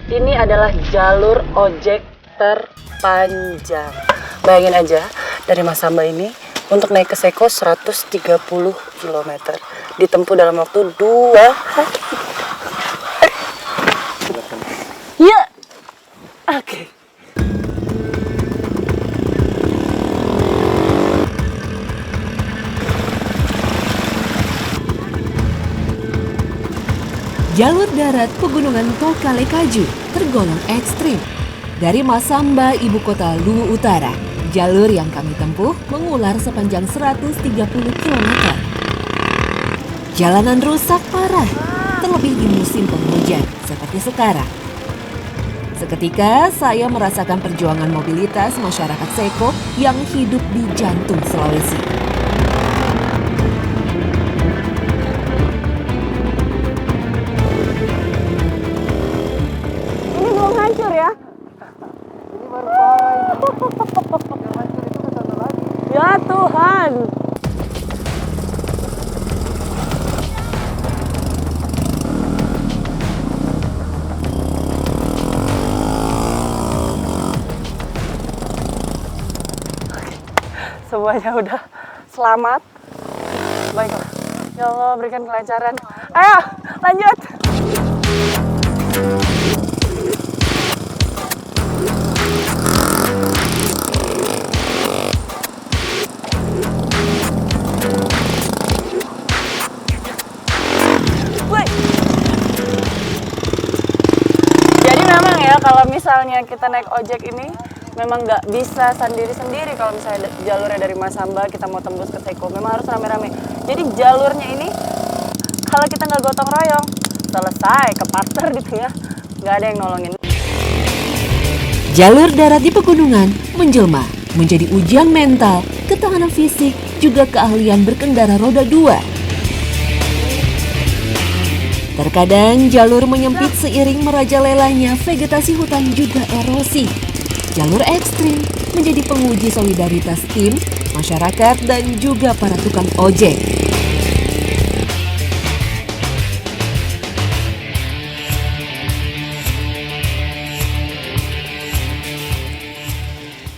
Ini adalah jalur ojek terpanjang. Bayangin aja, dari Masamba ini untuk naik ke Seko 130 km. Ditempuh dalam waktu 2 hari. Ya. Oke. Jalur darat Pegunungan Pokale Kaju tergolong ekstrim. Dari Masamba, ibu kota Luwu Utara, jalur yang kami tempuh mengular sepanjang 130 km. Jalanan rusak parah, terlebih di musim penghujan seperti sekarang. Seketika saya merasakan perjuangan mobilitas masyarakat Seko yang hidup di jantung Sulawesi. Ini belum hancur ya? Ini baru parah ini. Yang hancur itu ke sana lagi. Ya Tuhan. Semuanya udah selamat. Baiklah. Ya Allah, berikan kelancaran. Ayo, lanjut. Woi. Jadi memang ya, kalau misalnya kita naik ojek ini memang nggak bisa sendiri-sendiri. Kalau misalnya jalurnya dari Masamba kita mau tembus ke Seko, memang harus rame-rame. Jadi jalurnya ini kalau kita nggak gotong royong, selesai kepater gitu ya, nggak ada yang nolongin. Jalur darat di pegunungan menjelma menjadi ujian mental, ketahanan fisik, juga keahlian berkendara roda 2. Terkadang jalur menyempit seiring merajalelanya vegetasi hutan juga erosi. Jalur ekstrim menjadi penguji solidaritas tim, masyarakat, dan juga para tukang ojek.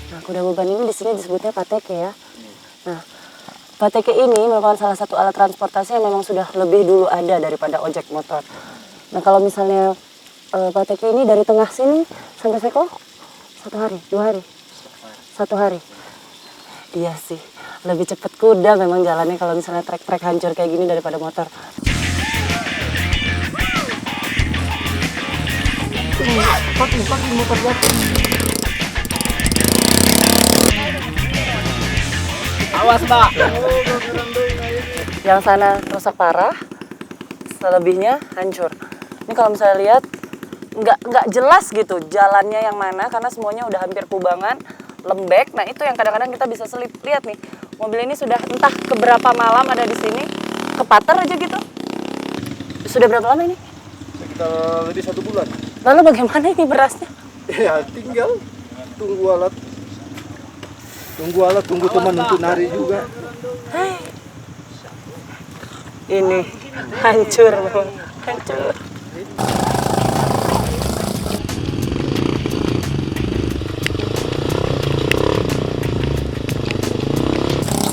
Nah, kuda beban ini di sini disebutnya pateke ya. Nah, pateke ini merupakan salah satu alat transportasi yang memang sudah lebih dulu ada daripada ojek motor. Nah, kalau misalnya pateke ini dari tengah sini sampai Seko 1 hari, 2 hari, 1 hari. Iya sih, lebih cepat kuda memang jalannya kalau misalnya trek-trek hancur kayak gini daripada motor. Pak motor jatuh. Awas, Mbak. Yang sana rusak parah, selebihnya hancur. Ini kalau misalnya lihat nggak jelas gitu jalannya yang mana karena semuanya udah hampir kubangan, lembek. Nah itu yang kadang-kadang kita bisa selip. Lihat nih, mobil ini sudah entah keberapa malam ada di sini, kepater aja gitu. Sudah berapa lama ini? Sekitar lebih 1 bulan. Lalu bagaimana ini berasnya? Ya tinggal tunggu alat. Tunggu teman untuk nari juga. Ini hancur, hancur.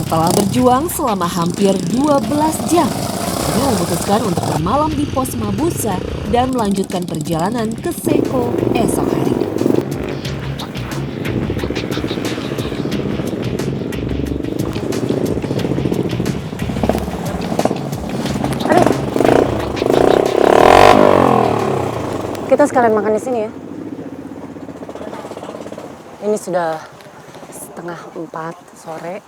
Setelah berjuang selama hampir 12 jam, kami memutuskan untuk bermalam di pos Mabusa dan melanjutkan perjalanan ke Seko esok hari. Kita sekalian makan di sini ya. Ini sudah 3:30 sore.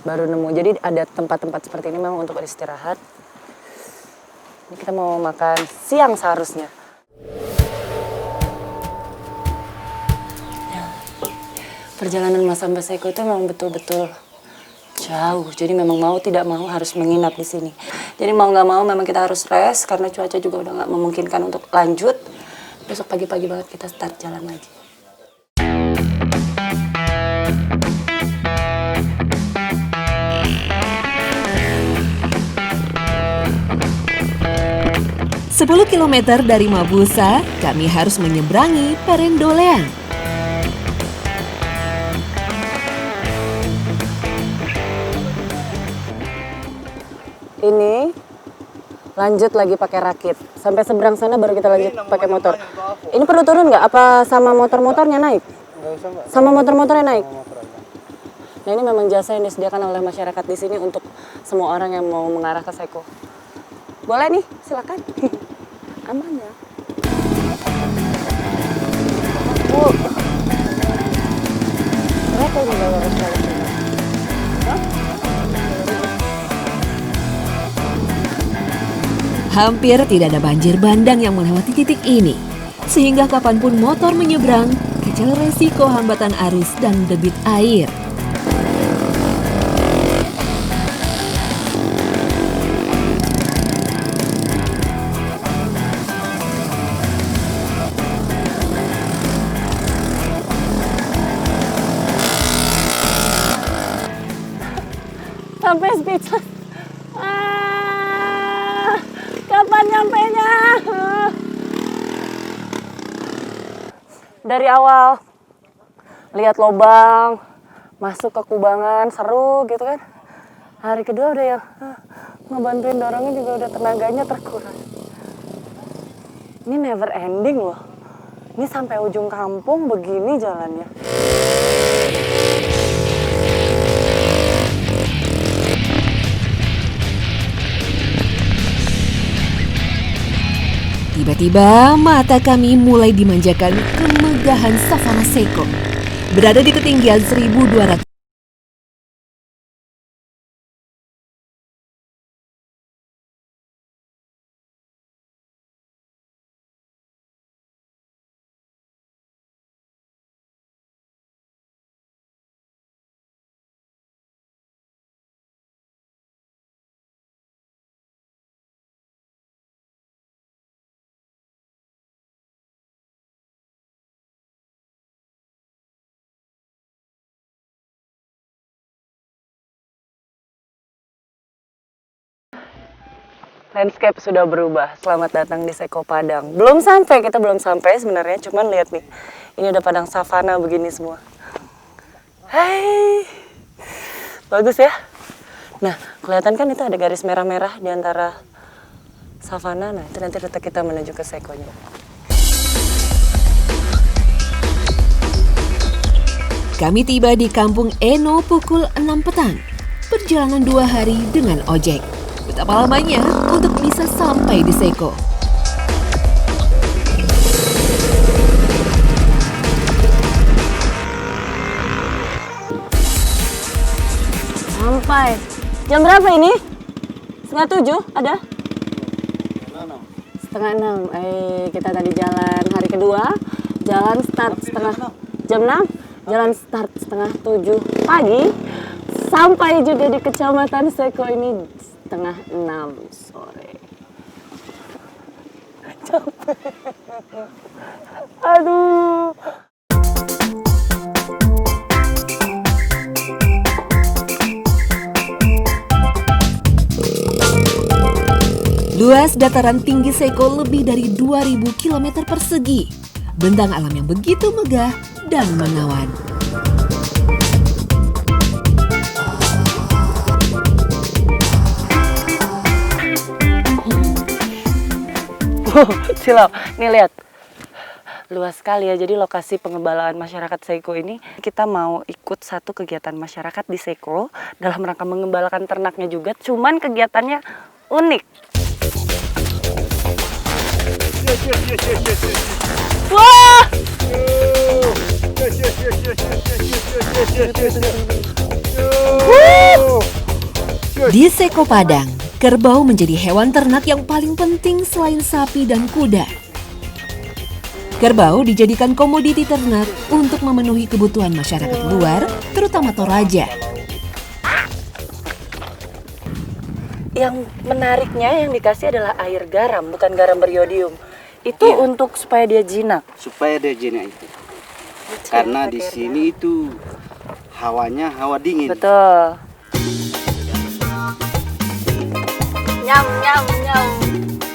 Baru nemu. Jadi ada tempat-tempat seperti ini memang untuk beristirahat. Ini kita mau makan siang seharusnya. Ya. Perjalanan Masamba Seko itu memang betul-betul jauh. Jadi memang mau tidak mau harus menginap di sini. Jadi mau nggak mau memang kita harus rest karena cuaca juga udah nggak memungkinkan untuk lanjut. Besok pagi-pagi banget kita start jalan lagi. 10 km dari Mabusa, kami harus menyeberangi Perendolean. Ini lanjut lagi pakai rakit. Sampai seberang sana baru kita lanjut pakai motor. Ini perlu turun nggak? Apa sama motor-motornya naik? Nggak usah, Mbak. Sama motor-motornya naik? Motor aja. Nah ini memang jasa yang disediakan oleh masyarakat di sini untuk semua orang yang mau mengarah ke Seko. Boleh nih, silakan. Aman ya. Berapa ini bayar sekali? Hampir tidak ada banjir bandang yang melewati titik ini. Sehingga kapanpun motor menyeberang, kecil resiko hambatan arus dan debit air. Sampai speechless. Kapan nyampenya? Dari awal lihat lobang, masuk ke kubangan, seru gitu kan. Hari kedua udah yang ngebantuin dorongnya juga udah tenaganya terkuras. Ini never ending loh. Ini sampai ujung kampung begini jalannya. Tiba-tiba mata kami mulai dimanjakan kemegahan savana Seko. Berada di ketinggian 1.200 Landscape sudah berubah. Selamat datang di Seko Padang. Kita belum sampai sebenarnya, cuman lihat nih. Ini udah padang savana begini semua. Hai. Bagus ya? Nah, kelihatan kan itu ada garis merah-merah di antara savana. Nah, itu nanti rute kita menuju ke Sekonya. kami tiba di Kampung Eno pukul 6 petang. Perjalanan 2 hari dengan ojek. Betapa lamanya untuk bisa sampai di Seko. Sampai. Jam berapa ini? 6:30 ada? 5:30. Kita tadi jalan hari kedua. Jalan start jam 6. Jalan start 6:30 pagi. Sampai juga di Kecamatan Seko ini 5:30 sore. Capek. Aduh. Luas dataran tinggi Seko lebih dari 2.000 km persegi. Bentang alam yang begitu megah dan menawan. Silau, nih lihat. Luas sekali ya, jadi lokasi pengembalaan masyarakat Seko ini kita mau ikut satu kegiatan masyarakat di Seko dalam rangka mengembalakan ternaknya juga, cuman kegiatannya unik. Wah! Di Seko Padang, kerbau menjadi hewan ternak yang paling penting selain sapi dan kuda. Kerbau dijadikan komoditi ternak untuk memenuhi kebutuhan masyarakat luar, terutama Toraja. Yang menariknya yang dikasih adalah air garam, bukan garam beriodium. Itu untuk supaya dia jinak. Supaya dia jinak itu. Karena di sini itu hawanya hawa dingin. Betul. Nyam, nyam, nyam.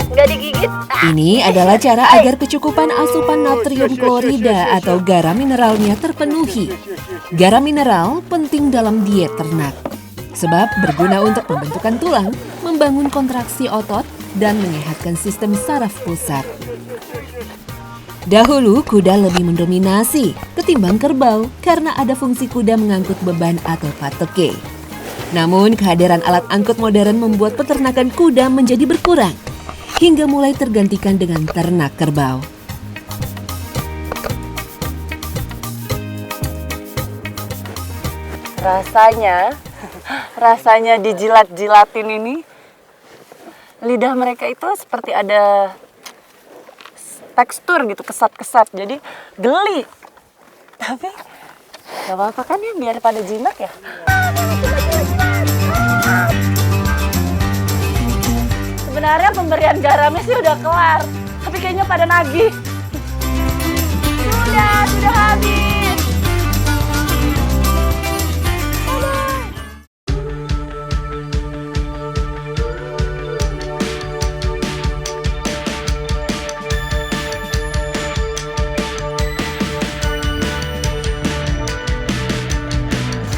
Nggak digigit. Ini adalah cara agar kecukupan asupan natrium klorida atau garam mineralnya terpenuhi. Garam mineral penting dalam diet ternak, sebab berguna untuk pembentukan tulang, membangun kontraksi otot, dan menyehatkan sistem saraf pusat. Dahulu kuda lebih mendominasi ketimbang kerbau karena ada fungsi kuda mengangkut beban atau pateke. Namun kehadiran alat angkut modern membuat peternakan kuda menjadi berkurang, hingga mulai tergantikan dengan ternak kerbau. Rasanya dijilat-jilatin ini, lidah mereka itu seperti ada tekstur gitu, kesat-kesat, jadi geli. Tapi gak apa-apa kan ya, biar pada jinak ya. Sebenarnya pemberian garamnya sih udah kelar, tapi kayaknya pada nagih. Sudah habis.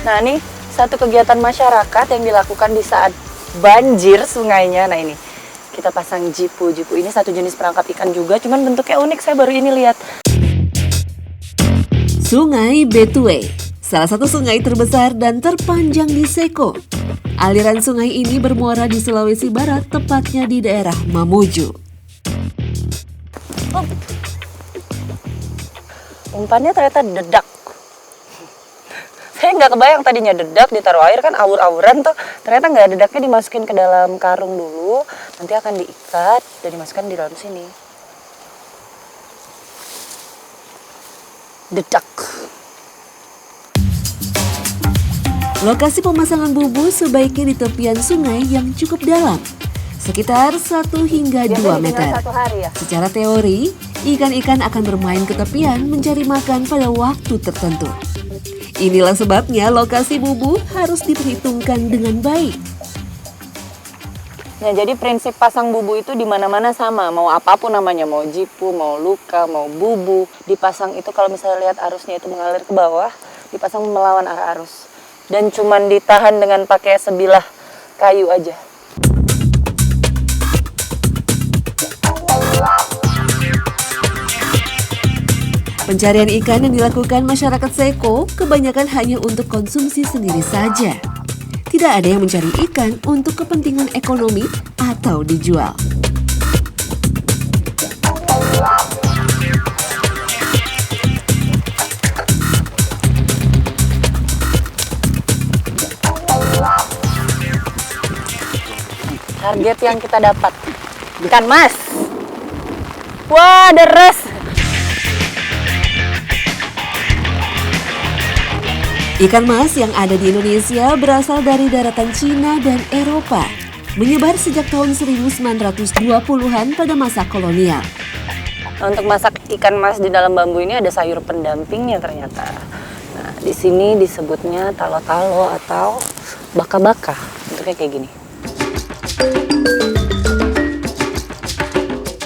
Nah, ini satu kegiatan masyarakat yang dilakukan di saat banjir sungainya. Nah, ini kita pasang jipu. Jipu ini satu jenis perangkap ikan juga, cuman bentuknya unik, saya baru ini lihat. Sungai Betue, salah satu sungai terbesar dan terpanjang di Seko. Aliran sungai ini bermuara di Sulawesi Barat, tepatnya di daerah Mamuju. Umpannya ternyata dedak. Saya nggak kebayang tadinya dedak ditaruh air kan awur-awuran tuh. Ternyata nggak, dedaknya dimasukin ke dalam karung dulu, nanti akan diikat dan dimasukkan di dalam sini. Dedak. Lokasi pemasangan bubu sebaiknya di tepian sungai yang cukup dalam, sekitar 1 hingga 2 meter. Secara teori, ikan-ikan akan bermain ke tepian mencari makan pada waktu tertentu. Inilah sebabnya lokasi bubu harus diperhitungkan dengan baik. Nah, jadi prinsip pasang bubu itu di mana-mana sama, mau apapun namanya, mau jipu, mau luka, mau bubu, dipasang itu kalau misalnya lihat arusnya itu mengalir ke bawah, dipasang melawan arah arus. Dan cuman ditahan dengan pakai sebilah kayu aja. Pencarian ikan yang dilakukan masyarakat Seko kebanyakan hanya untuk konsumsi sendiri saja. Tidak ada yang mencari ikan untuk kepentingan ekonomi atau dijual. Target yang kita dapat, ikan mas. Wah, deres. Ikan mas yang ada di Indonesia berasal dari daratan Cina dan Eropa, menyebar sejak tahun 1920-an pada masa kolonial. Untuk masak ikan mas di dalam bambu ini ada sayur pendampingnya ternyata. Nah, di sini disebutnya talo-talo atau baka-baka. Bentuknya kayak gini.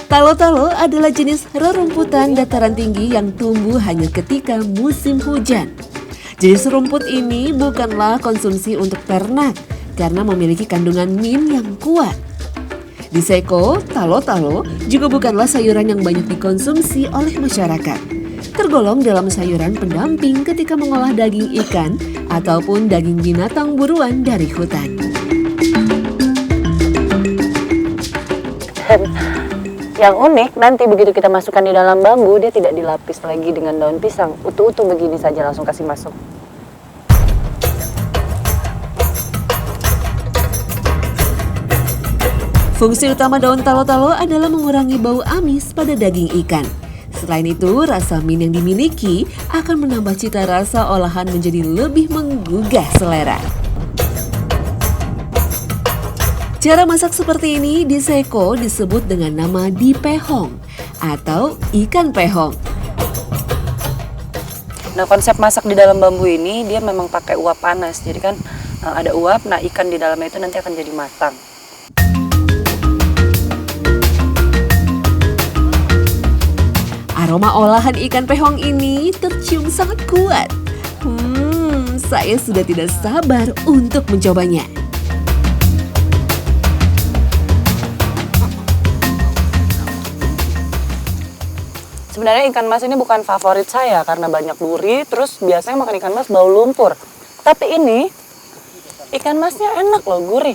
Talo-talo adalah jenis rerumputan dataran tinggi yang tumbuh hanya ketika musim hujan. Jenis rumput ini bukanlah konsumsi untuk ternak karena memiliki kandungan min yang kuat. Di Seko, talo-talo juga bukanlah sayuran yang banyak dikonsumsi oleh masyarakat. Tergolong dalam sayuran pendamping ketika mengolah daging ikan ataupun daging binatang buruan dari hutan. Dan yang unik, nanti begitu kita masukkan di dalam bambu, dia tidak dilapis lagi dengan daun pisang. Utuh-utuh begini saja langsung kasih masuk. Fungsi utama daun talo-talo adalah mengurangi bau amis pada daging ikan. Selain itu, rasa min yang dimiliki akan menambah cita rasa olahan menjadi lebih menggugah selera. Cara masak seperti ini di Seko disebut dengan nama dipehong atau ikan pehong. Nah, konsep masak di dalam bambu ini dia memang pakai uap panas. Jadi kan ada uap, nah ikan di dalamnya itu nanti akan jadi matang. Aroma olahan ikan pehong ini tercium sangat kuat. Saya sudah tidak sabar untuk mencobanya. Sebenarnya ikan mas ini bukan favorit saya karena banyak duri, terus biasanya makan ikan mas bau lumpur. Tapi ini ikan masnya enak loh, gurih.